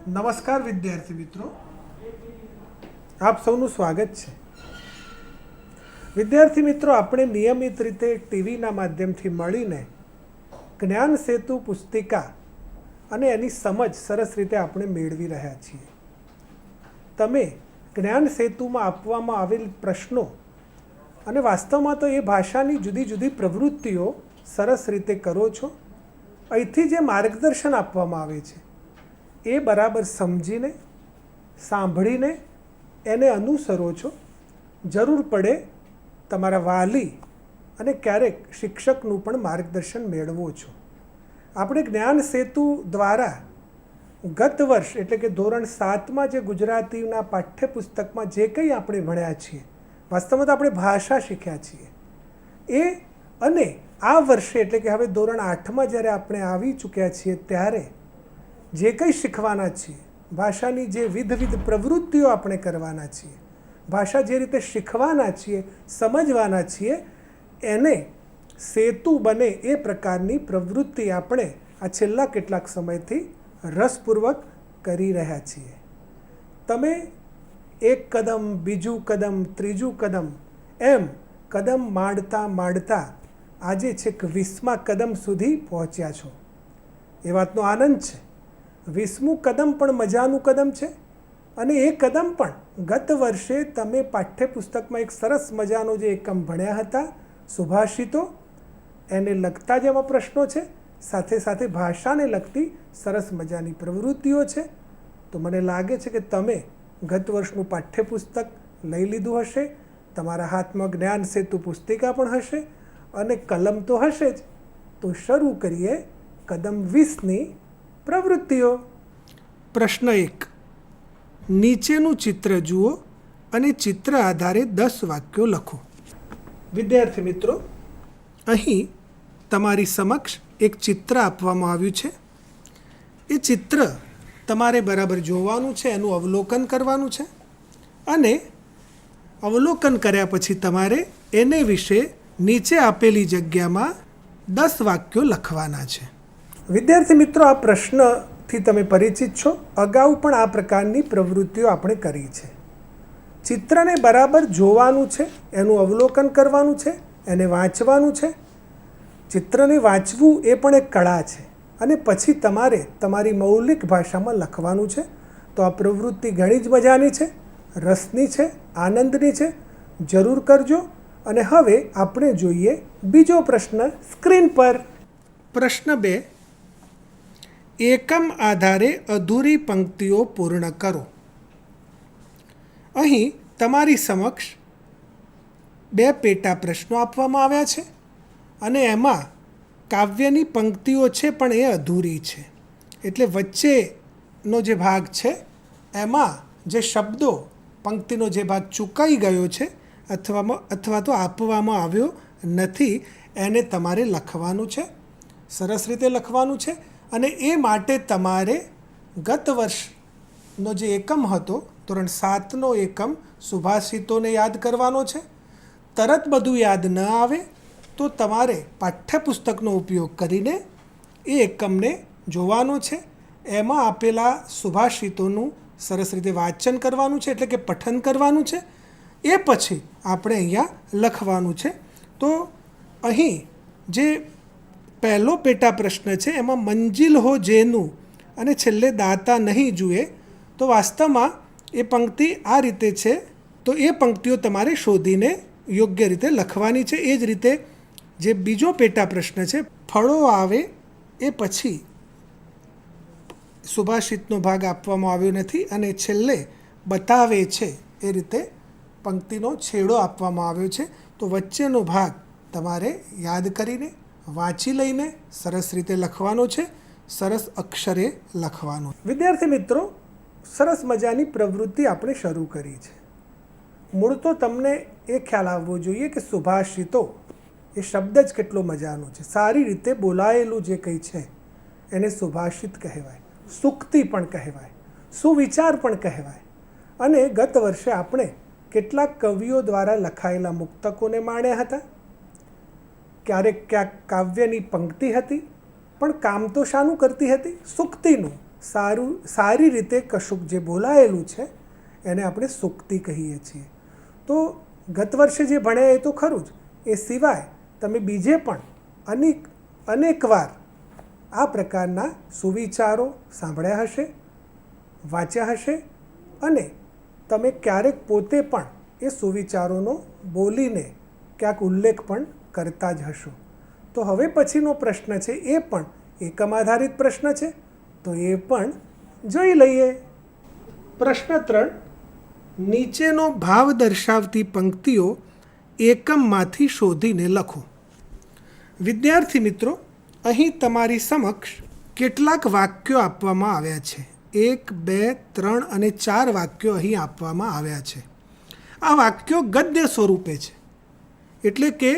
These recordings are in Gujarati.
નમસ્કાર વિદ્યાર્થી મિત્રો, આપ સૌનું સ્વાગત છે. વિદ્યાર્થી મિત્રો, આપણે નિયમિત રીતે ટીવીના માધ્યમથી મળીને જ્ઞાન સેતુ પુસ્તિકા અને એની સમજ સરસ રીતે આપણે મેળવી રહ્યા છીએ. તમે જ્ઞાન સેતુમાં આપવામાં આવેલ પ્રશ્નો અને વાસ્તવમાં તો એ ભાષાની જુદી જુદી પ્રવૃત્તિઓ સરસ રીતે કરો છો. અહીંથી જે માર્ગદર્શન આપવામાં આવે છે એ બરાબર સમજીને સાંભળીને એને અનુસરો છો. જરૂર પડે તમારા વાલી અને ક્યારેક શિક્ષકનું પણ માર્ગદર્શન મેળવો છો. આપણે જ્ઞાન સેતુ દ્વારા ગત વર્ષ એટલે કે ધોરણ 7માં જે ગુજરાતીના પાઠ્યપુસ્તકમાં જે કંઈ આપણે ભણ્યા છીએ, વાસ્તવમાં તો આપણે ભાષા શીખ્યા છીએ એ, અને આ વર્ષે એટલે કે હવે ધોરણ 8માં જ્યારે આપણે આવી ચૂક્યા છીએ ત્યારે જે કંઈ શીખવાના છીએ, ભાષાની જે વિવિધ પ્રવૃત્તિઓ આપણે કરવાના છીએ, ભાષા જે રીતે શીખવાના છીએ, સમજવાના છીએ, એને સેતુ બને એ પ્રકારની પ્રવૃત્તિ આપણે આ છેલ્લા કેટલાક સમયથી રસપૂર્વક કરી રહ્યા છીએ. તમે એક કદમ, બીજું કદમ, ત્રીજું કદમ એમ કદમ માંડતા માંડતા આજે છેક 20મા કદમ સુધી પહોંચ્યા છો. એ વાતનો આનંદ છે. 20મું કદમ પણ મજાનું કદમ છે અને એ કદમ પણ ગત વર્ષે તમે પાઠ્યપુસ્તકમાં એક સરસ મજાનો જે એકમ ભણ્યા હતા, સુભાષિતો, એને લગતા જેવા પ્રશ્નો છે, સાથે સાથે ભાષાને લગતી સરસ મજાની પ્રવૃત્તિઓ છે. તો મને લાગે છે કે તમે ગત વર્ષનું પાઠ્યપુસ્તક લઈ લીધું હશે, તમારા હાથમાં જ્ઞાન સેતુ પુસ્તિકા પણ હશે અને કલમ તો હશે જ. તો શરૂ કરીએ કદમ 20ની પ્રવૃત્તિઓ. પ્રશ્ન 1. નીચેનું ચિત્ર જુઓ અને ચિત્ર આધારે 10 વાક્યો લખો. વિદ્યાર્થી મિત્રો, અહીં તમારી સમક્ષ એક ચિત્ર આપવામાં આવ્યું છે. એ ચિત્ર તમારે બરાબર જોવાનું છે, એનું અવલોકન કરવાનું છે અને અવલોકન કર્યા પછી તમારે એને વિશે નીચે આપેલી જગ્યામાં 10 વાક્યો લખવાના છે. વિદ્યાર્થી મિત્રો, આ પ્રશ્નથી તમે પરિચિત છો. અગાઉ પણ આ પ્રકારની પ્રવૃત્તિઓ આપણે કરી છે. ચિત્રને બરાબર જોવાનું છે, એનું અવલોકન કરવાનું છે, એને વાંચવાનું છે. ચિત્રને વાંચવું એ પણ એક કળા છે અને પછી તમારે તમારી મૌલિક ભાષામાં લખવાનું છે. તો આ પ્રવૃત્તિ ઘણી જ મજાની છે, રસની છે, આનંદની છે. જરૂર કરજો. અને હવે આપણે જોઈએ બીજો પ્રશ્ન સ્ક્રીન પર. પ્રશ્ન 2. એકમ આધારે અધૂરી પંક્તિઓ પૂર્ણ કરો. અહીં તમારી સમક્ષ 2 પેટા પ્રશ્નો આપવામાં આવ્યા છે અને એમાં કાવ્યની પંક્તિઓ છે પણ એ અધૂરી છે. એટલે વચ્ચેનો જે ભાગ છે એમાં જે શબ્દો, પંક્તિનો જે ભાગ ચૂકાઈ ગયો છે અથવા તો આપવામાં આવ્યો નથી, એને તમારે લખવાનું છે, સરસ રીતે લખવાનું છે. અને એ માટે તમારે ગત વર્ષનો જે એકમ હતો, ધોરણ 7નો એકમ સુભાષિતોને યાદ કરવાનો છે. તરત બધું યાદ ન આવે તો તમારે પાઠ્યપુસ્તકનો ઉપયોગ કરીને એ એકમને જોવાનો છે. એમાં આપેલા સુભાષિતોનું સરસ રીતે વાંચન કરવાનું છે, એટલે કે પઠન કરવાનું છે. એ પછી આપણે અહીંયા લખવાનું છે. તો અહીં જે પહેલો પેટા પ્રશ્ન છે એમાં મંજિલ હો જેનું અને છેલ્લે દાતા નહીં જુએ, તો વાસ્તવમાં એ પંક્તિ આ રીતે છે. તો એ પંક્તિઓ તમારે શોધીને યોગ્ય રીતે લખવાની છે. એ જ રીતે જે બીજો પેટા પ્રશ્ન છે, ફળો આવે એ પછી સુભાષિતનો ભાગ આપવામાં આવ્યો નથી અને છેલ્લે બતાવે છે એ રીતે પંક્તિનો છેડો આપવામાં આવ્યો છે. તો વચ્ચેનો ભાગ તમારે યાદ કરીને વાંચી લઈને સરસ રીતે લખવાનો છે, સરસ અક્ષરે લખવાનો. વિદ્યાર્થી મિત્રો, સરસ મજાની પ્રવૃત્તિ આપણે શરૂ કરી છે. મૂળ તો તમને એ ખ્યાલ આવવો જોઈએ કે સુભાષિતો એ શબ્દ જ કેટલો મજાનો છે. સારી રીતે બોલાયેલું જે કંઈ છે એને સુભાષિત કહેવાય, સૂક્તિ પણ કહેવાય, સુવિચાર પણ કહેવાય. અને ગત વર્ષે આપણે કેટલાક કવિઓ દ્વારા લખાયેલા મુક્તકોને માણ્યા હતા. ક્યારેક ક્યાંક કાવ્યની પંક્તિ હતી, પણ કામ તો શાનું કરતી હતી? સૂક્તિનું. સારી રીતે કશુંક જે બોલાયેલું છે એને આપણે સૂક્તિ કહીએ છીએ. તો ગત વર્ષે જે ભણ્યા એ તો ખરું જ, એ સિવાય તમે બીજે પણ અનેકવાર આ પ્રકારના સુવિચારો સાંભળ્યા હશે, વાંચ્યા હશે અને તમે ક્યારેક પોતે પણ એ સુવિચારોનો બોલીને ક્યાંક ઉલ્લેખ પણ કરતા જ હશો. તો હવે પછીનો પ્રશ્ન છે એ પણ એકમ આધારિત પ્રશ્ન છે, તો એ પણ જોઈ લઈએ. પ્રશ્ન 3, નીચેનો ભાવ દર્શાવતી પંક્તિઓ એકમમાંથી શોધીને લખો. વિદ્યાર્થી મિત્રો, અહીં તમારી સમક્ષ કેટલાક વાક્યો આપવામાં આવ્યા છે. 1, 2, 3 અને 4 વાક્યો અહીં આપવામાં આવ્યા છે. આ વાક્યો ગદ્ય સ્વરૂપે છે, એટલે કે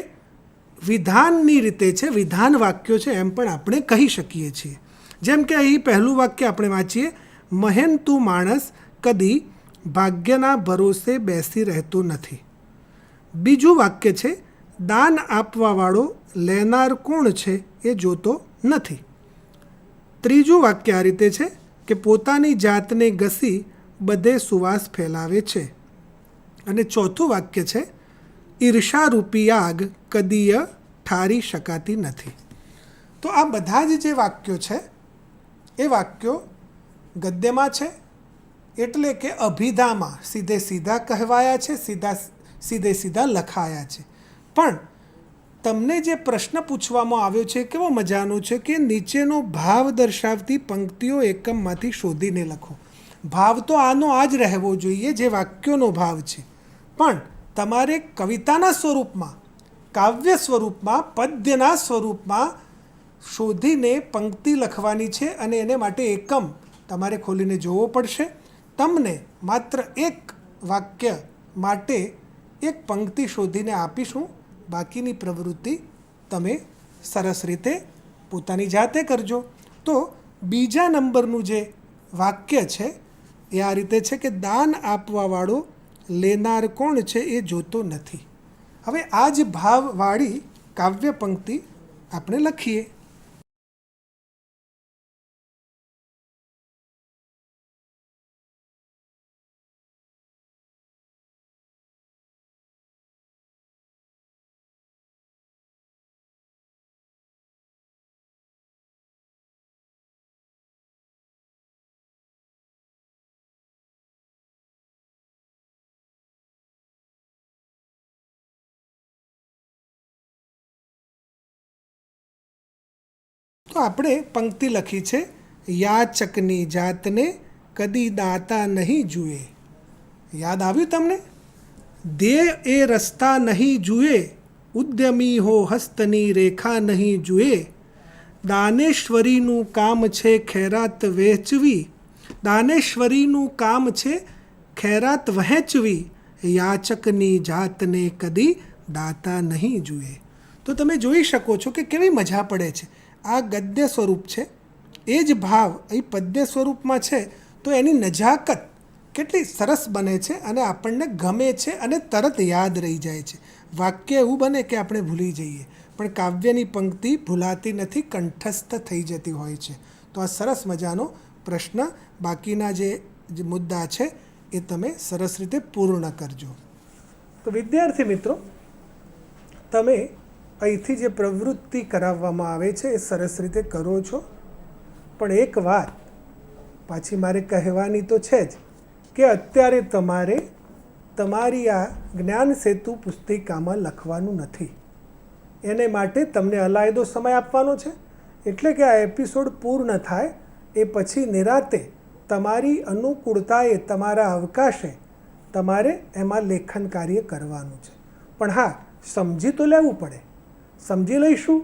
વિધાનની રીતે છે, વિધાન વાક્યો છે એમ પણ આપણે કહી શકીએ છીએ. જેમ કે અહીં પહેલું વાક્ય આપણે વાંચીએ, મહેનતુ માણસ કદી ભાગ્યના ભરોસે બેસી રહેતો નથી. બીજું વાક્ય છે, દાન આપવાવાળો લેનાર કોણ છે એ જોતો નથી. ત્રીજું વાક્ય આ રીતે છે કે પોતાની જાતને ઘસી બધે સુવાસ ફેલાવે છે. અને ચોથું વાક્ય છે, ઈર્ષારૂપી આગ કદીય ઠારી શકાતી નથી. તો આ બધા જ જે વાક્યો છે એ વાક્યો ગદ્યમાં છે, એટલે કે અભિધામાં સીધા કહેવાયા છે, સીધા લખાયા છે. પણ તમને જે પ્રશ્ન પૂછવામાં આવ્યો છે કેવો મજાનો છે કે નીચેનો ભાવ દર્શાવતી પંક્તિઓ એકમમાંથી શોધીને લખો. ભાવ તો આનો આ જ રહેવો જોઈએ જે વાક્યોનો ભાવ છે, પણ તમારે કવિતાના સ્વરૂપમાં, કાવ્ય સ્વરૂપમાં, પદ્યના સ્વરૂપમાં શોધીને પંક્તિ લખવાની છે અને એને માટે એકમ તમારે ખોલીને જોવો પડશે. તમને માત્ર એક વાક્ય માટે એક પંક્તિ શોધીને આપીશું, બાકીની પ્રવૃત્તિ તમે સરસ રીતે પોતાની જાતે કરજો. તો બીજા નંબરનું જે વાક્ય છે એ આ રીતે છે કે દાન આપવાવાળો લેનાર કોણ છે એ જોતો નથી. હવે આ જ ભાવવાળી કાવ્ય પંક્તિ આપણે લખીએ. તો આપણે પંક્તિ લખી છે, યાચકની જાતને કદી દાતા નહીં જુએ. યાદ આવ્યું તમને? ધ્યેય એ રસ્તા નહીં જુએ, ઉદ્યમી હો હસ્તની રેખા નહીં જુએ. દાનેશ્વરીનું કામ છે ખૈરાત વહેંચવી, દાનેશ્વરીનું કામ છે ખૈરાત વહેંચવી, યાચકની જાતને કદી દાતા નહીં જુએ. તો તમે જોઈ શકો છો કે કેવી મજા પડે છે. આ ગદ્ય સ્વરૂપ છે, એ જ ભાવ અહીં પદ્ય સ્વરૂપમાં છે, તો એની નજાકત કેટલી સરસ બને છે અને આપણને ગમે છે અને તરત યાદ રહી જાય છે. વાક્ય એવું બને કે આપણે ભૂલી જઈએ, પણ કાવ્યની પંક્તિ ભૂલાતી નથી, કંઠસ્થ થઈ જતી હોય છે. તો આ સરસ મજાનો પ્રશ્ન, બાકીના જે મુદ્દા છે એ તમે સરસ રીતે પૂર્ણ કરજો. તો વિદ્યાર્થી મિત્રો, તમે અહીંથી જે પ્રવૃત્તિ કરાવવામાં આવે છે એ સરસ રીતે કરો છો, પણ એક વાત પાછી મારે કહેવાની તો છે જ કે અત્યારે તમારે તમારી આ જ્ઞાન સેતુ પુસ્તિકામાં લખવાનું નથી. એને માટે તમને અલાયદો સમય આપવાનો છે, એટલે કે આ એપિસોડ પૂર્ણ થાય એ પછી નિરાતે તમારી અનુકૂળતાએ, તમારા અવકાશે તમારે એમાં લેખન કાર્ય કરવાનું છે. પણ હા, સમજી તો લેવું પડે. સમજી લઈશું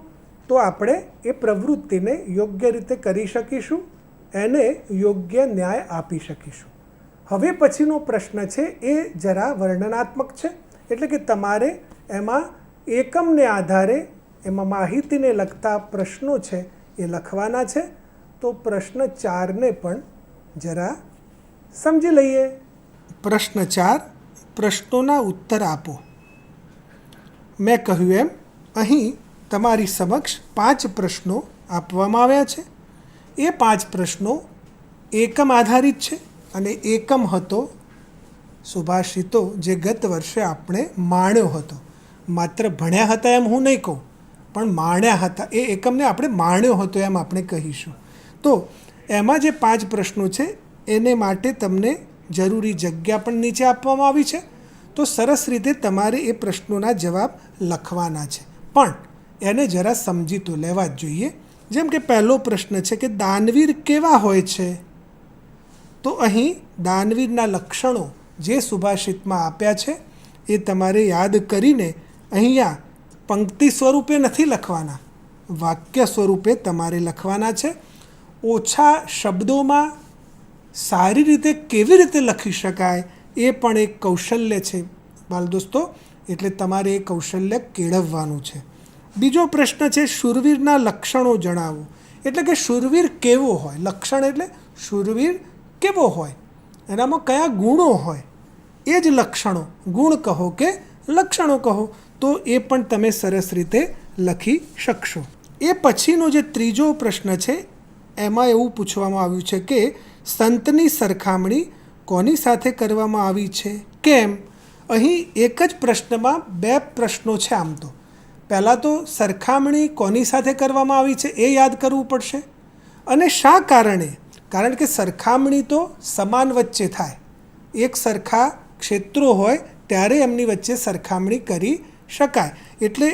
તો આપણે એ પ્રવૃત્તિને યોગ્ય રીતે કરી શકીશું, એને યોગ્ય ન્યાય આપી શકીશું. હવે પછીનો પ્રશ્ન છે એ જરા વર્ણનાત્મક છે, એટલે કે તમારે એમાં એકમને આધારે એમાં માહિતીને લગતા પ્રશ્નો છે એ લખવાના છે. તો પ્રશ્ન 4ને પણ જરા સમજી લઈએ. પ્રશ્ન 4, પ્રશ્નોના ઉત્તર આપો. મેં કહ્યું એમ અહીં તમારી સમક્ષ 5 પ્રશ્નો આપવામાં આવ્યા છે. એ 5 પ્રશ્નો એકમ આધારિત છે અને એકમ હતો સુભાષિતો જે ગત વર્ષે આપણે માણ્યો હતો. માત્ર ભણ્યા હતા એમ હું નહીં કહું, પણ માણ્યા હતા એ એકમને આપણે માણ્યો હતો એમ આપણે કહીશું. તો એમાં જે 5 પ્રશ્નો છે એને માટે તમને જરૂરી જગ્યા પણ નીચે આપવામાં આવી છે. તો સરસ રીતે તમારે એ પ્રશ્નોના જવાબ લખવાના છે, પણ એને જરા સમજી તો લેવા જ જોઈએ. જેમ કે પહેલો પ્રશ્ન છે કે દાનવીર કેવા હોય છે? તો અહીં દાનવીરના લક્ષણો જે સુભાષિતમાં આપ્યા છે એ તમારે યાદ કરીને અહીંયા પંક્તિ સ્વરૂપે નથી લખવાના, વાક્ય સ્વરૂપે તમારે લખવાના છે. ઓછા શબ્દોમાં સારી રીતે કેવી રીતે લખી શકાય એ પણ એક કૌશલ્ય છે બાલ દોસ્તો, એટલે તમારે એ કૌશલ્ય કેળવવાનું છે. બીજો પ્રશ્ન છે શૂરવીરના લક્ષણો જણાવો. એટલે કે શૂરવીર કેવો હોય, લક્ષણ એટલે શૂરવીર કેવો હોય, એનામાં કયા ગુણો હોય, એ જ લક્ષણો, ગુણ કહો કે લક્ષણો કહો, તો એ પણ તમે સરસ રીતે લખી શકશો. એ પછીનો જે ત્રીજો પ્રશ્ન છે એમાં એવું પૂછવામાં આવ્યું છે કે સંતની સરખામણી કોની સાથે કરવામાં આવી છે, કેમ? અહીં એક જ પ્રશ્નમાં 2 પ્રશ્નો છે. આમ તો પહેલાં તો સરખામણી કોની સાથે કરવામાં આવી છે એ યાદ કરવું પડશે, અને શા કારણે? કારણ કે સરખામણી તો સમાન વચ્ચે થાય, એક સરખા ક્ષેત્રો હોય ત્યારે એમની વચ્ચે સરખામણી કરી શકાય. એટલે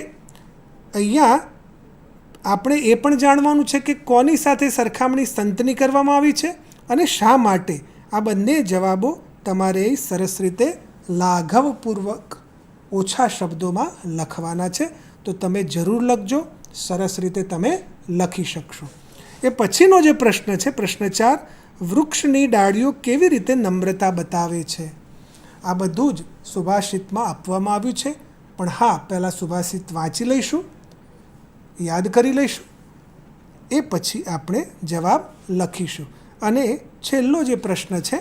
અહીંયા આપણે એ પણ જાણવાનું છે કે કોની સાથે સરખામણી સંતની કરવામાં આવી છે અને શા માટે. આ બંને જવાબો તમારે સરસ રીતે લાઘવપૂર્વક ઓછા શબ્દોમાં લખવાના છે. તો તમે જરૂર લખજો, સરસ રીતે તમે લખી શકશો. એ પછીનો જે પ્રશ્ન છે પ્રશ્ન 4, વૃક્ષની ડાળીઓ કેવી રીતે નમ્રતા બતાવે છે? આ બધું જ સુભાષિતમાં આપવામાં આવ્યું છે, પણ હા, પહેલાં સુભાષિત વાંચી લઈશું, યાદ કરી લઈશું, એ પછી આપણે જવાબ લખીશું. અને છેલ્લો જે પ્રશ્ન છે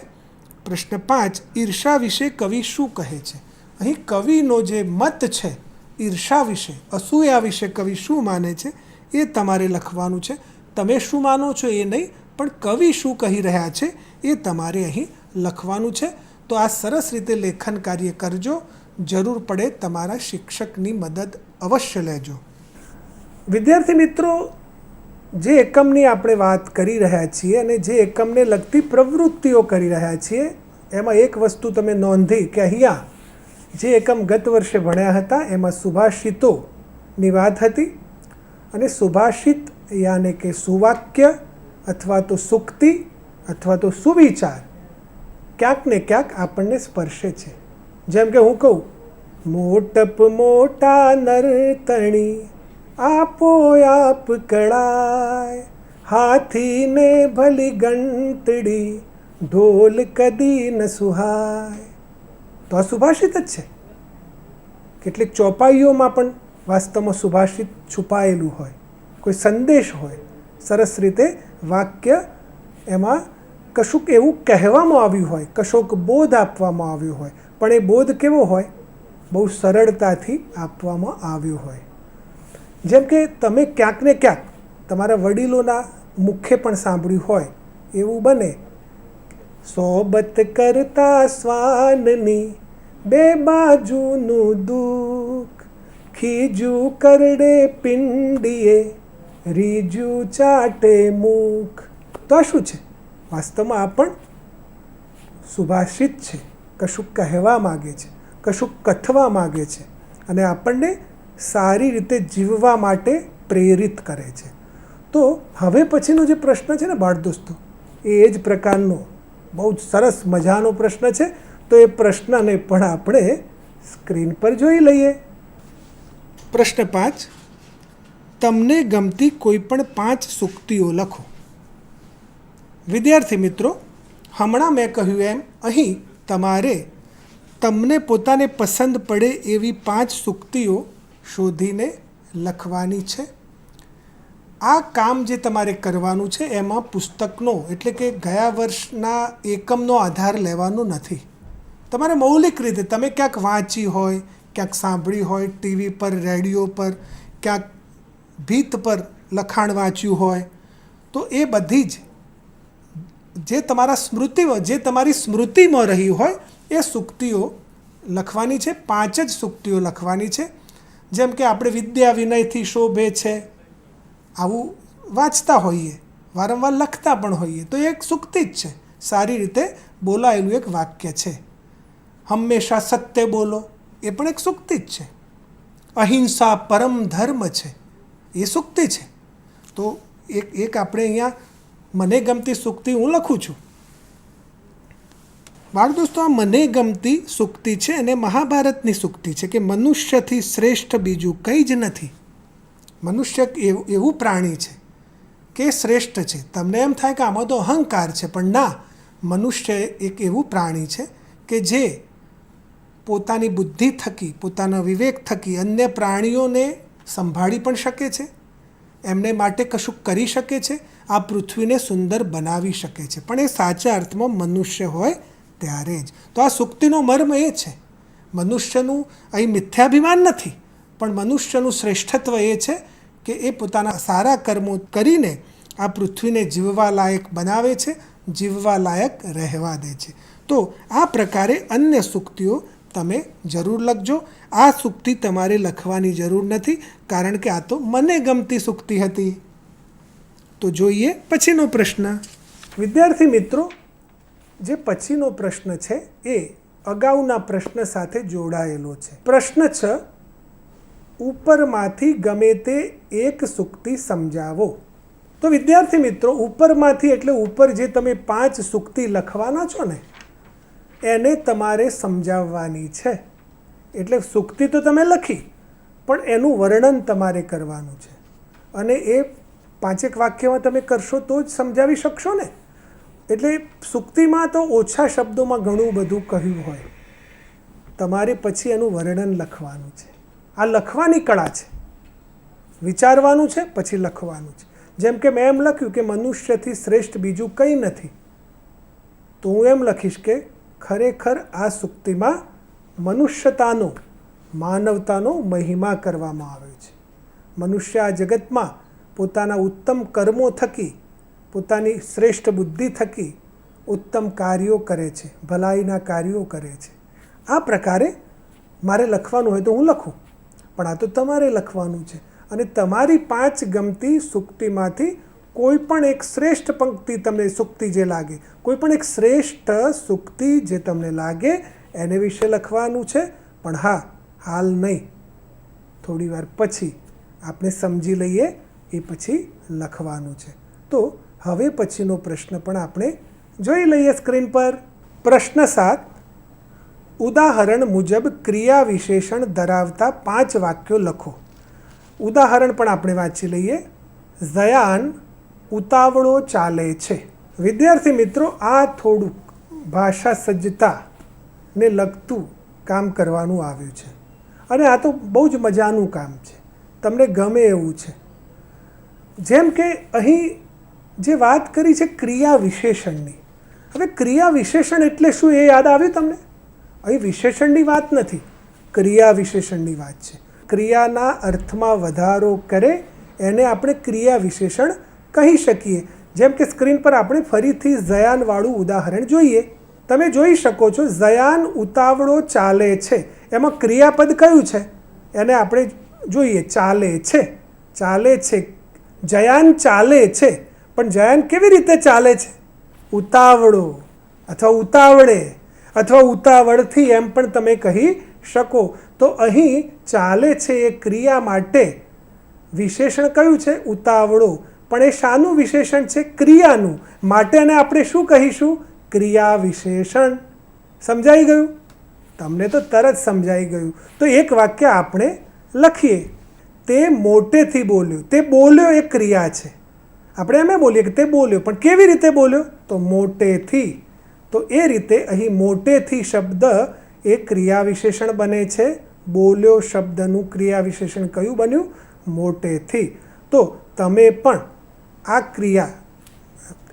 પ્રશ્ન 5, ઈર્ષા વિશે કવિ શું કહે છે? અહીં કવિનો જે મત છે ઈર્ષા વિશે, અસૂયા વિશે કવિ શું માને છે એ તમારે લખવાનું છે. તમે શું માનો છો એ નહીં, પણ કવિ શું કહી રહ્યા છે એ તમારે અહીં લખવાનું છે. તો આ સરસ રીતે લેખન કાર્ય કરજો. જરૂર પડે તમારા શિક્ષકની મદદ અવશ્ય લેજો. વિદ્યાર્થી મિત્રો, જે એકમની આપણે વાત કરી રહ્યા છીએ અને જે એકમને લગતી પ્રવૃત્તિઓ કરી રહ્યા છીએ એમાં એક વસ્તુ તમે નોંધી કે અહીંયા જે એકમ ગત વર્ષે ભણ્યા હતા એમાં સુભાષિતોની વાત હતી, અને સુભાષિત યાને કે સુવાક્ય અથવા તો સુક્તિ અથવા તો સુવિચાર ક્યાંક ને ક્યાંક આપણને સ્પર્શે છે. જેમ કે હું કહું, મોટપ મોટા નર્તણી આપો આપ કળાય, હાથીને ભલી ગંતડી ઢોલ કદી ન સુહાય. તો આ સુભાષિત જ છે. કેટલીક ચોપાઈઓમાં પણ વાસ્તવમાં સુભાષિત છુપાયેલું હોય, કોઈ સંદેશ હોય, સરસ રીતે વાક્ય એમાં કશુંક એવું કહેવામાં આવ્યું હોય, કશોક બોધ આપવામાં આવ્યો હોય, પણ એ બોધ કેવો હોય? બહુ સરળતાથી આપવામાં આવ્યો હોય. જેમ કે તમે ક્યાંક ને ક્યાંક તમારા વડીલોના મુખે પણ સાંભળ્યું હોય એવું બને, સોબત કરતા શ્વાનની 2 બાજુનું દુઃખ, ખીજું કરડે પિંડીએ રીજું ચાટે મુખ. તો આ શું છે? વાસ્તવમાં આ પણ સુભાષિત છે. કશુંક કહેવા માગે છે, કશુંક કથવા માગે છે અને આપણને સારી રીતે જીવવા માટે પ્રેરિત કરે છે. તો હવે પછીનો જે પ્રશ્ન છે ને બાળ દોસ્તો, એ જ પ્રકારનો બહુ જ સરસ મજાનો પ્રશ્ન છે. તો એ પ્રશ્નને પણ આપણે સ્ક્રીન પર જોઈ લઈએ. પ્રશ્ન 5, તમને ગમતી કોઈ પણ 5 સૂક્તિઓ લખો. વિદ્યાર્થી મિત્રો, હમણાં મેં કહ્યું એમ અહીં તમારે તમને પોતાને પસંદ પડે એવી 5 સૂક્તિઓ શોધીને લખવાની છે. આ કામ જે તમારે કરવાનું છે એમાં પુસ્તકનો એટલે કે ગયા વર્ષના એકમનો આધાર લેવાનો નથી. તમારે મૌલિક રીતે તમે ક્યાંક વાંચી હોય, ક્યાંક સાંભળી હોય, ટીવી પર, રેડિયો પર, ક્યાંક ભીત પર લખાણ વાંચ્યું હોય, તો એ બધી જ જે તમારી સ્મૃતિમાં રહી હોય એ સૂક્તિઓ લખવાની છે. 5 જ સૂક્તિઓ લખવાની છે. જેમ કે આપણે વિદ્યા વિનયથી શોભે છે, આવું વાંચતા હોઈએ, વારંવાર લખતા પણ હોઈએ, તો એ એક સૂક્તિ જ છે. સારી રીતે બોલાયેલું એક વાક્ય છે. હંમેશા સત્ય બોલો, એ પણ એક સૂક્તિ જ છે. અહિંસા પરમ ધર્મ છે, એ સૂક્તિ છે. તો એક આપણે અહીંયા મને ગમતી સૂક્તિ હું લખું છું. બાળ દોસ્તો, આ મને ગમતી સૂક્તિ છે અને મહાભારતની સૂક્તિ છે કે મનુષ્યથી શ્રેષ્ઠ બીજું કંઈ જ નથી. મનુષ્ય એવું પ્રાણી છે કે શ્રેષ્ઠ છે. તમને એમ થાય કે આમાં તો અહંકાર છે, પણ ના, મનુષ્ય એક એવું પ્રાણી છે કે જે પોતાની બુદ્ધિ થકી, પોતાના વિવેક થકી અન્ય પ્રાણીઓને સંભાળી પણ શકે છે, એમને માટે કશું કરી શકે છે, આ પૃથ્વીને સુંદર બનાવી શકે છે. પણ એ સાચા અર્થમાં મનુષ્ય હોય ત્યારે જ. તો આ સૂક્તિનો મર્મ એ છે, મનુષ્યનું અહીં મિથ્યાભિમાન નથી, પણ મનુષ્યનું શ્રેષ્ઠત્વ એ છે કે એ પોતાના સારા કર્મો કરીને આ પૃથ્વીને જીવવા લાયક બનાવે છે, જીવવા લાયક રહેવા દે છે. તો આ પ્રકારે અન્ય સૂક્તિઓ તમે જરૂર લખજો. આ સૂક્તિ તમારે લખવાની જરૂર નથી, કારણ કે આ તો મને ગમતી સૂક્તિ હતી. તો જોઈએ પછીનો પ્રશ્ન. વિદ્યાર્થી મિત્રો, જે પછીનો પ્રશ્ન છે એ અગાઉના પ્રશ્ન સાથે જોડાયેલો છે. પ્રશ્ન 6, ઉપરમાંથી ગમે તે એક સૂક્તિ સમજાવો. તો વિદ્યાર્થી મિત્રો, ઉપરમાંથી એટલે ઉપર જે તમે 5 સૂક્તિ લખવાના છો ને, એને તમારે સમજાવવાની છે. એટલે સૂક્તિ તો તમે લખી, પણ એનું વર્ણન તમારે કરવાનું છે. અને એ 5 વાક્યમાં તમે કરશો તો જ સમજાવી શકશો ને. એટલે સૂક્તિમાં તો ઓછા શબ્દોમાં ઘણું બધું કહ્યું હોય, તમારે પછી એનું વર્ણન લખવાનું છે. આ લખવાની કળા છે. વિચારવાનું છે, પછી લખવાનું છે. જેમ કે મેં એમ લખ્યું કે મનુષ્યથી શ્રેષ્ઠ બીજું કંઈ નથી, તો હું એમ લખીશ કે ખરેખર આ સૂક્તિમાં મનુષ્યતાનો, માનવતાનો મહિમા કરવામાં આવ્યો છે. મનુષ્ય આ જગતમાં પોતાના ઉત્તમ કર્મો થકી, પોતાની શ્રેષ્ઠ બુદ્ધિ થકી ઉત્તમ કાર્યો કરે છે, ભલાઈના કાર્યો કરે છે. આ પ્રકારે મારે લખવાનું હોય તો હું લખું, પણ આ તો તમારે લખવાનું છે. અને તમારી 5 ગમતી સૂક્તિમાંથી કોઈ પણ એક શ્રેષ્ઠ પંક્તિ તમને, સૂક્તિ જે લાગે, કોઈ પણ એક શ્રેષ્ઠ સૂક્તિ જે તમને લાગે એને વિશે લખવાનું છે. પણ હા, હાલ નહીં, થોડી વાર પછી આપણે સમજી લઈએ એ પછી લખવાનું છે. તો હવે પછીનો પ્રશ્ન પણ આપણે જોઈ લઈએ સ્ક્રીન પર. પ્રશ્ન 7, ઉદાહરણ મુજબ ક્રિયા વિશેષણ ધરાવતા 5 વાક્યો લખો. ઉદાહરણ પણ આપણે વાંચી લઈએ. ઝયાન ઉતાવળો ચાલે છે. વિદ્યાર્થી મિત્રો, આ થોડુંક ભાષા સજ્જતાને લગતું કામ કરવાનું આવ્યું છે. અને આ તો બહુ જ મજાનું કામ છે, તમને ગમે એવું છે. જેમ કે અહીં જે વાત કરી છે ક્રિયા વિશેષણની. હવે ક્રિયા વિશેષણ એટલે શું એ યાદ આવ્યું તમને? અહીં વિશેષણની વાત નથી, ક્રિયા વિશેષણની વાત છે. ક્રિયાના અર્થમાં વધારો કરે એને આપણે ક્રિયા વિશેષણ કહી શકીએ. જેમ કે સ્ક્રીન પર આપણે ફરીથી ઝયાનવાળું ઉદાહરણ જોઈએ. તમે જોઈ શકો છો, ઝયાન ઉતાવળો ચાલે છે. એમાં ક્રિયાપદ કયું છે એને આપણે જોઈએ. ચાલે છે, ચાલે છે. જયાન ચાલે છે, પણ જયાન કેવી રીતે ચાલે છે? ઉતાવળો અથવા ઉતાવળે અથવા ઉતાવળથી એમ પણ તમે કહી શકો. તો અહીં ચાલે છે એ ક્રિયા માટે વિશેષણ કયું છે? ઉતાવળો. પણ એ શાનું વિશેષણ છે? ક્રિયાનું. માટે એને આપણે શું કહીશું? ક્રિયા વિશેષણ. સમજાઈ ગયું? તમને તો તરત સમજાઈ ગયું. તો એક વાક્ય આપણે લખીએ. તે મોટેથી બોલ્યો. તે બોલ્યો એ ક્રિયા છે. આપણે એમ બોલીએ કે તે બોલ્યો, પણ કેવી રીતે બોલ્યો? તો મોટેથી. તો એ રીતે અહીં મોટેથી શબ્દ એ ક્રિયા વિશેષણ બને છે. બોલ્યો શબ્દનું ક્રિયા વિશેષણ કયું બન્યું? મોટેથી. તો તમે પણ આ ક્રિયા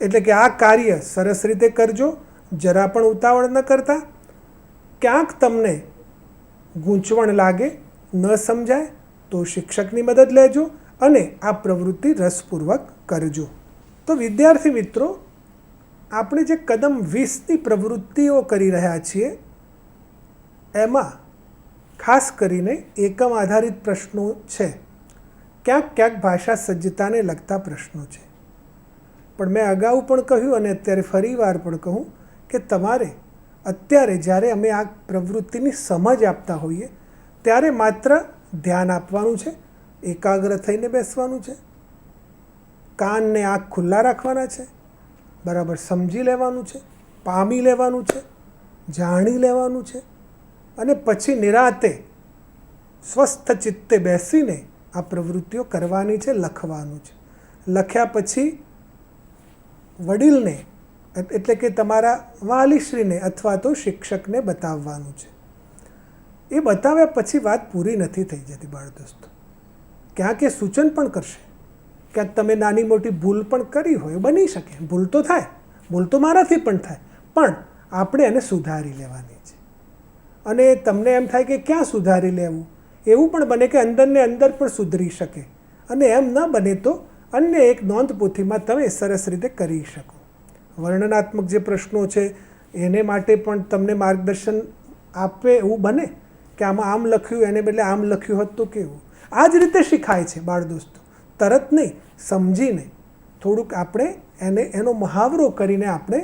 એટલે કે આ કાર્ય સરસ રીતે કરજો, જરા પણ ઉતાવળ ન કરતા. ક્યાંક તમને ગૂંચવણ લાગે, ન સમજાય તો શિક્ષકની મદદ લેજો અને આ પ્રવૃત્તિ રસપૂર્વક કરજો. તો વિદ્યાર્થી મિત્રો, આપણે જે કદમ 20ની પ્રવૃત્તિઓ કરી રહ્યા છીએ એમાં ખાસ કરીને એકમ આધારિત પ્રશ્નો છે, ક્યાંક ક્યાંક ભાષા સજ્જતાને લગતા પ્રશ્નો છે. પણ મેં અગાઉ પણ કહ્યું અને અત્યારે ફરીવાર પણ કહું કે તમારે અત્યારે જ્યારે અમે આ પ્રવૃત્તિની સમજ આપતા હોઈએ ત્યારે માત્ર ધ્યાન આપવાનું છે, એકાગ્ર થઈને બેસવાનું છે, કાનને આંખ ખુલ્લા રાખવાના છે, બરાબર સમજી લેવાનું છે, પામી લેવાનું છે, જાણી લેવાનું છે અને પછી નિરાતે સ્વસ્થ ચિત્તે બેસીને આ પ્રવૃત્તિઓ કરવાની છે, લખવાનું છે. લખ્યા પછી વડીલને એટલે કે તમારા વાલીશ્રીને અથવા તો શિક્ષકને બતાવવાનું છે. એ બતાવ્યા પછી વાત પૂરી નથી થઈ જતી બાળ દોસ્તો. ક્યાંક એ સૂચન પણ કરશે, ક્યાંક તમે નાની મોટી ભૂલ પણ કરી હોય, બની શકે, ભૂલ તો થાય, ભૂલ તો મારાથી પણ થાય, પણ આપણે એને સુધારી લેવાની છે. અને તમને એમ થાય કે ક્યાં સુધારી લેવું, એવું પણ બને કે અંદરને અંદર પણ સુધરી શકે અને એમ ન બને તો અન્ય એક નોંધ પોથીમાં તમે સરસ રીતે કરી શકો. વર્ણનાત્મક જે પ્રશ્નો છે એને માટે પણ તમને માર્ગદર્શન આપે એવું બને કે આમાં આમ લખ્યું એને બદલે આમ લખ્યું હોત તો કેવું. આ જ રીતે શીખાય છે બાળ દોસ્તો, તરત નહીં, સમજીને થોડુંક આપણે એનો મહાવરો કરીને આપણે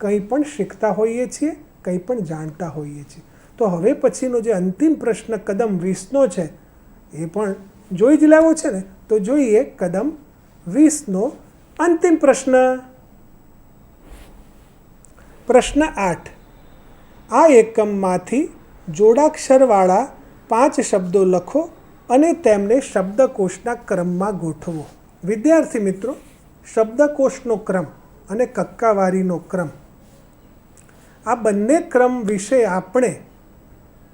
કંઈ પણ શીખતા હોઈએ છીએ, કંઈ પણ જાણતા હોઈએ છીએ. તો હવે પછીનો જે અંતિમ પ્રશ્ન કદમ 20નો છે એ પણ જોઈ જ લેવો છે ને, તો જોઈએ કદમ 20નો અંતિમ પ્રશ્ન. પ્રશ્ન 8. આ એકમમાંથી જોડાક્ષરવાળા 5 શબ્દો લખો અને તેમને શબ્દકોશના ક્રમમાં ગોઠવો. વિદ્યાર્થી મિત્રો, શબ્દકોશનો ક્રમ અને કક્કાવારીનો ક્રમ, આ બંને ક્રમ વિશે આપણે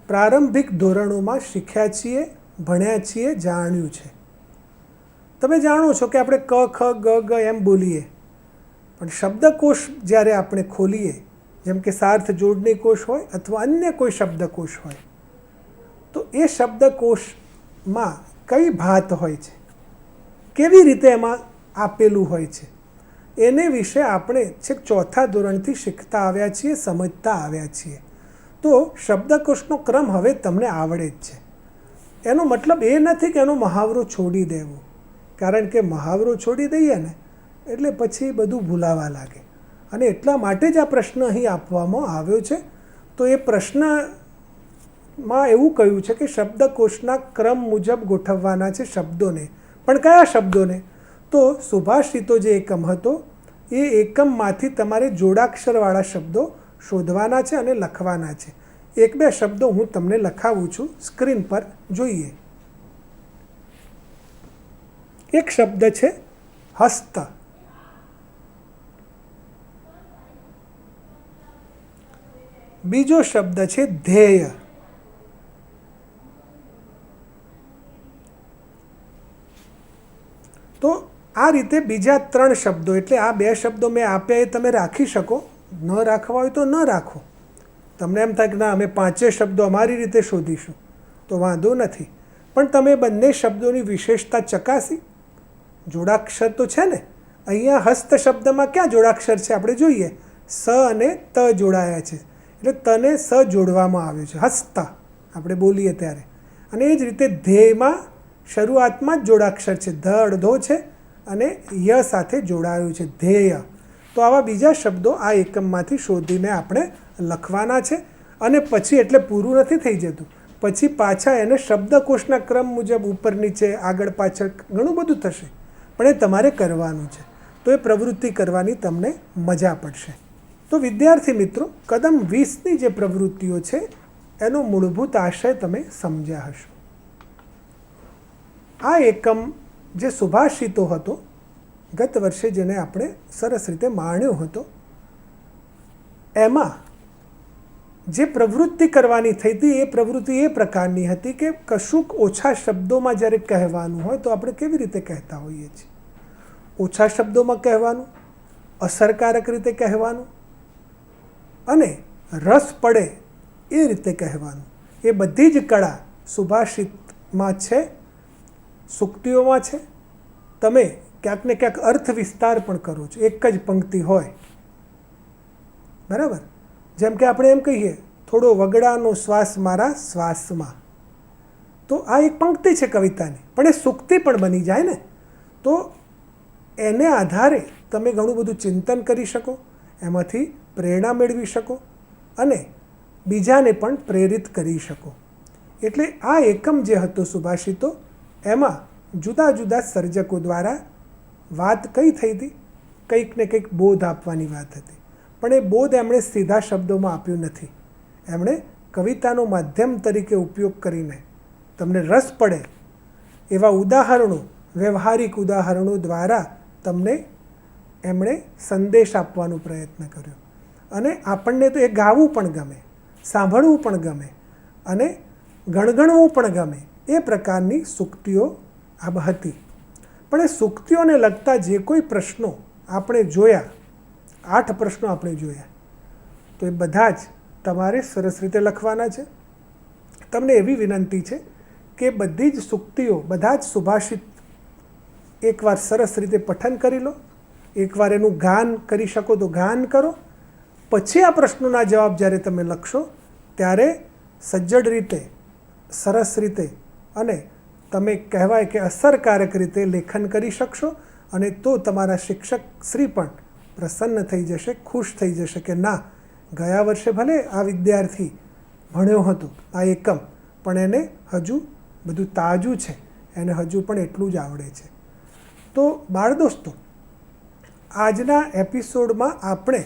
પ્રારંભિક ધોરણોમાં શીખ્યા છીએ, ભણ્યા છીએ, જાણ્યું છે. તમે જાણો છો કે આપણે ક, ખ, ગ, ગ એમ બોલીએ, પણ શબ્દકોશ જ્યારે આપણે ખોલીએ, જેમ કે સાર્થ જોડણી કોશ હોય અથવા અન્ય કોઈ શબ્દકોશ હોય, તો એ શબ્દકોશમાં કઈ ભાત હોય છે, કેવી રીતે એમાં આપેલું હોય છે, એને વિશે આપણે છેક 4થા ધોરણથી શીખતા આવ્યા છીએ, સમજતા આવ્યા છીએ. તો શબ્દકોશનો ક્રમ હવે તમને આવડે જ છે. એનો મતલબ એ નથી કે એનો મહાવરો છોડી દેવો, કારણ કે મહાવરો છોડી દઈએ ને એટલે પછી બધું ભૂલાવા લાગે. અને એટલા માટે જ આ પ્રશ્ન અહીં આપવામાં આવ્યો છે. તો એ પ્રશ્નમાં એવું કહ્યું છે કે શબ્દકોશના ક્રમ મુજબ ગોઠવવાના છે શબ્દોને. પણ કયા શબ્દોને? તો સુભાષિતો જે એકમ હતો એ એકમમાંથી તમારે જોડાક્ષરવાળા શબ્દો શોધવાના છે અને લખવાના છે. 1-2 શબ્દો હું તમને લખાવું છું, સ્ક્રીન પર જોઈએ. એક શબ્દ છે હસ્ત, બીજો શબ્દ છે ધ્યેય, તો આ રીતે બીજા 3 શબ્દો, એટલે આ 2 શબ્દો મેં આપ્યા એ તમે રાખી શકો, ન રાખવા હોય તો ન રાખો. તમને એમ થાય કે ના અમે 5 શબ્દો અમારી રીતે શોધીશું, તો વાંધો નથી. પણ તમે બંને શબ્દોની વિશેષતા ચકાસી. જોડાક્ષર તો છે ને, અહીંયા હસ્ત શબ્દમાં ક્યાં જોડાક્ષર છે આપણે જોઈએ, સ અને ત જોડાયા છે, એટલે તને સ જોડવામાં આવ્યું છે, હસ્તા આપણે બોલીએ ત્યારે. અને એ જ રીતે ધ્યેયમાં શરૂઆતમાં જ જોડાક્ષર છે, ધ અડધો છે અને ય સાથે જોડાયું છે, ધ્યેય. તો આવા બીજા શબ્દો આ એકમમાંથી શોધીને આપણે લખવાના છે. અને પછી એટલે પૂરું નથી થઈ જતું, પછી પાછા એને શબ્દકોશના ક્રમ મુજબ ઉપર નીચે આગળ પાછળ ઘણું બધું થશે, પણ એ તમારે કરવાનું છે. તો એ પ્રવૃત્તિ કરવાની તમને મજા પડશે. તો વિદ્યાર્થી મિત્રો, કદમ 20ની જે પ્રવૃત્તિઓ છે એનો મૂળભૂત આશય તમે સમજ્યા હશો. આ એકમ જે સુભાષિતો હતો, ગત વર્ષે જેને આપણે સરસ રીતે માણ્યો હતો, એમાં જે પ્રવૃત્તિ કરવાની થઈ હતી એ પ્રવૃત્તિ એ પ્રકારની હતી કે કશુંક ઓછા શબ્દોમાં જ્યારે કહેવાનું હોય તો આપણે કેવી રીતે કહેતા હોઈએ છીએ. ઓછા શબ્દોમાં કહેવાનું, અસરકારક રીતે કહેવાનું અને રસ પડે એ રીતે કહેવાનું. એ બધી જ કળા સુભાષિતમાં છે, સૂક્તિઓમાં છે. તમે ક્યાંક ને ક્યાંક અર્થ વિસ્તાર પણ કરો છો. એક જ પંક્તિ હોય બરાબર? જેમ કે આપણે એમ કહીએ, થોડો વગડાનો શ્વાસ મારા શ્વાસમાં. તો આ એક પંક્તિ છે કવિતાની, પણ એ સૂક્તિ પણ બની જાય ને. તો એને આધારે તમે ઘણું બધું ચિંતન કરી શકો, એમાંથી પ્રેરણા મેળવી શકો અને બીજાને પણ પ્રેરિત કરી શકો. એટલે આ એકમ જે હતો સુભાષિતો, એમાં જુદા જુદા સર્જકો દ્વારા વાત કઈ થઈ હતી? કંઈક ને કંઈક બોધ આપવાની વાત હતી. પણ એ બોધ એમણે સીધા શબ્દોમાં આપ્યું નથી. એમણે કવિતાનો માધ્યમ તરીકે ઉપયોગ કરીને તમને રસ પડે એવા ઉદાહરણો, વ્યવહારિક ઉદાહરણો દ્વારા તમને એમણે સંદેશ આપવાનો પ્રયત્ન કર્યો. અને આપણને તો એ ગાવું પણ ગમે, સાંભળવું પણ ગમે અને ગણગણવું પણ ગમે. એ પ્રકારની સૂક્તિઓ આ હતી. પણ એ સૂક્તિઓને લગતા જે કોઈ પ્રશ્નો આપણે જોયા, 8 પ્રશ્નો આપણે જોયા, તો એ બધા જ તમારે સરસ રીતે લખવાના છે. તમને એવી વિનંતી છે કે બધી જ સૂક્તિઓ, બધા જ સુભાષિત એકવાર સરસ રીતે પઠન કરી લો. એકવાર એનું ગાન કરી શકો તો ગાન કરો. પછી આ પ્રશ્નોના જવાબ જ્યારે તમે લખશો ત્યારે સજ્જડ રીતે, સરસ રીતે અને તમે કહેવાય કે અસરકારક રીતે લેખન કરી શકશો. અને તો તમારા શિક્ષક શ્રી પણ પ્રસન્ન થઈ જશે, ખુશ થઈ જશે કે ના, ગયા વર્ષે ભલે આ વિદ્યાર્થી ભણ્યો હતો આ એકમ, પણ એને હજુ બધું તાજું છે, એને હજુ પણ એટલું જ આવડે છે. તો બાળ દોસ્તો, આજના એપિસોડમાં આપણે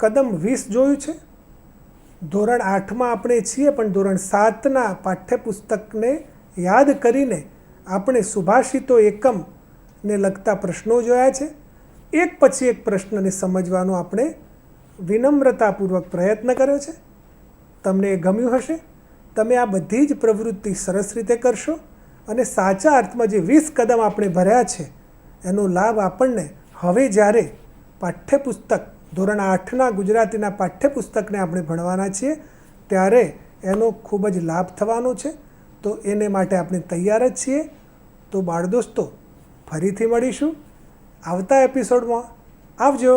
કદમ 20 જોયું છે. ધોરણ 8માં આપણે છીએ, પણ ધોરણ 7ના પાઠ્યપુસ્તકને યાદ કરીને આપણે સુભાષિતો એકમને લગતા પ્રશ્નો જોયા છે. એક પછી એક પ્રશ્નને સમજવાનો આપણે વિનમ્રતાપૂર્વક પ્રયત્ન કર્યો છે. તમને એ ગમ્યું હશે. તમે આ બધી જ પ્રવૃત્તિ સરસ રીતે કરશો અને સાચા અર્થમાં જે 20 કદમ આપણે ભર્યા છે એનો લાભ આપણને હવે જ્યારે પાઠ્યપુસ્તક ધોરણ 8ના ગુજરાતીના પાઠ્યપુસ્તકને આપણે ભણવાના છીએ ત્યારે એનો ખૂબ જ લાભ થવાનો છે. તો એને માટે આપણે તૈયાર જ છીએ. તો બાળ દોસ્તો, ફરીથી મળીશું આવતા એપિસોડમાં. આવજો.